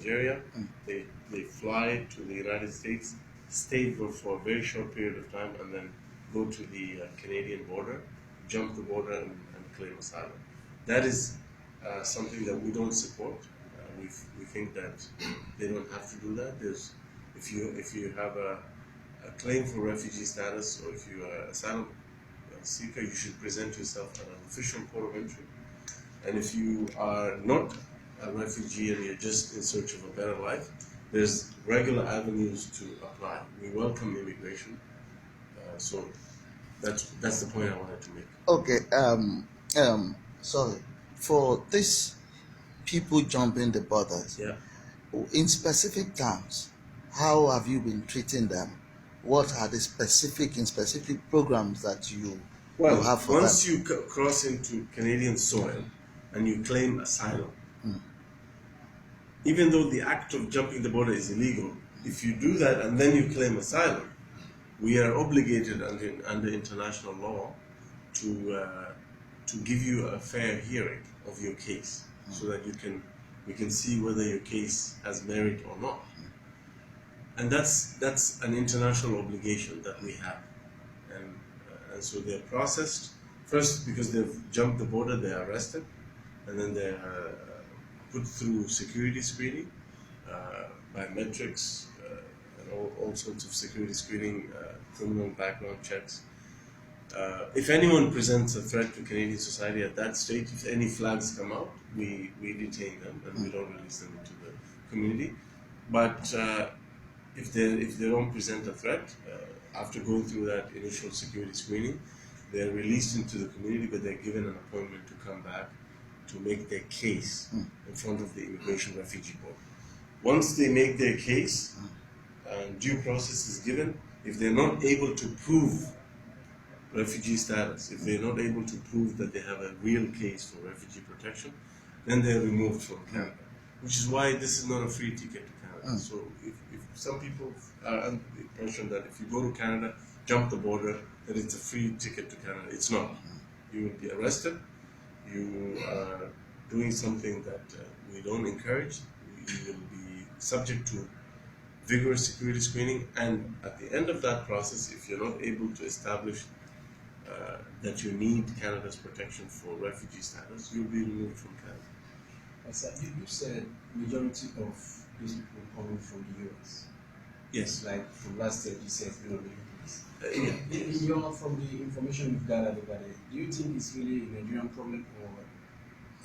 Nigeria, they fly to the United States, stay for a very short period of time, and then go to the Canadian border, jump the border, and claim asylum. That is something that we don't support. We think that they don't have to do that. If you have a claim for refugee status, or if you are an asylum seeker, you should present yourself at an official port of entry. And if you are not a refugee and you're just in search of a better life, there's regular avenues to apply. We welcome immigration. So that's the point I wanted to make. Okay. Sorry. For this people jumping the borders, Yeah. in specific terms, how have you been treating them? What are the specific programs that you have for once them? you cross into Canadian soil and you claim asylum, even though the act of jumping the border is illegal, if you do that and then you claim asylum, we are obligated under international law to give you a fair hearing of your case, so that we can see whether your case has merit or not. And that's an international obligation that we have. And so they're processed first because they've jumped the border. They're arrested, and then they're put through security screening, biometrics, and all sorts of security screening, criminal background checks. If anyone presents a threat to Canadian society at that stage, if any flags come out, we detain them and we don't release them into the community. But if they don't present a threat, after going through that initial security screening, they're released into the community, but they're given an appointment to come back to make their case in front of the Immigration Refugee Board. Once they make their case and due process is given, if they're not able to prove refugee status, if they're not able to prove that they have a real case for refugee protection, then they're removed from Canada. Which is why this is not a free ticket to Canada. So if some people are under the impression that if you go to Canada, jump the border, that it's a free ticket to Canada, it's not. You will be arrested. You are doing something that we don't encourage. You will be subject to vigorous security screening, and at the end of that process, if you're not able to establish that you need Canada's protection for refugee status, you'll be removed from Canada. Sir, you said majority of these people coming from the US. Yes. Like from last year, you said you know the Yeah. From the information you've gathered over there, do you think it's really a Nigerian problem, or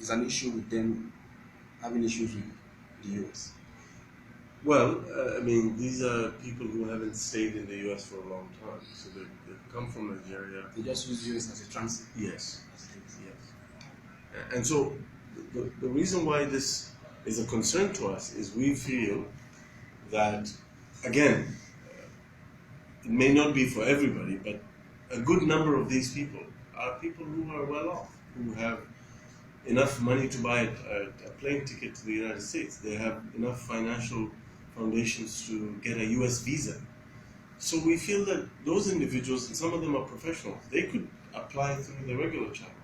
is an issue with them having issues with the US? Well, I mean, these are people who haven't stayed in the US for a long time, so they've come from Nigeria. They just use US as a transit. Yes. And so the reason why this is a concern to us is we feel that, again, it may not be for everybody, but a good number of these people are people who are well off, who have enough money to buy a plane ticket to the United States. They have enough financial foundations to get a US visa. So we feel that those individuals, and some of them are professionals, they could apply through the regular channels.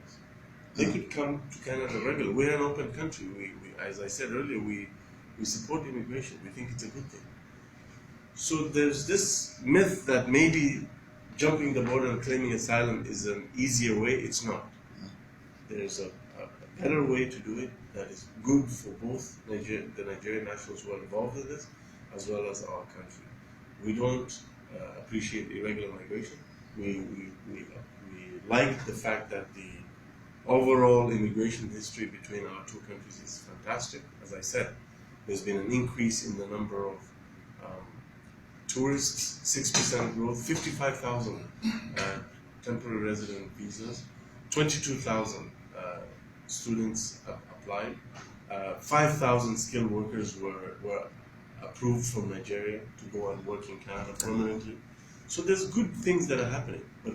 They could come to Canada regularly. We're an open country. We, as I said earlier, we support immigration. We think it's a good thing. So there's this myth that maybe jumping the border and claiming asylum is an easier way. It's not. There's a better way to do it that is good for both the Nigerian nationals who are involved in this, as well as our country. We don't appreciate irregular migration. We like the fact that the overall immigration history between our two countries is fantastic. As I said, there's been an increase in the number of tourists, 6% growth, 55,000 temporary resident visas, 22,000 students applied, 5,000 skilled workers were approved from Nigeria to go and work in Canada permanently. So there's good things that are happening, but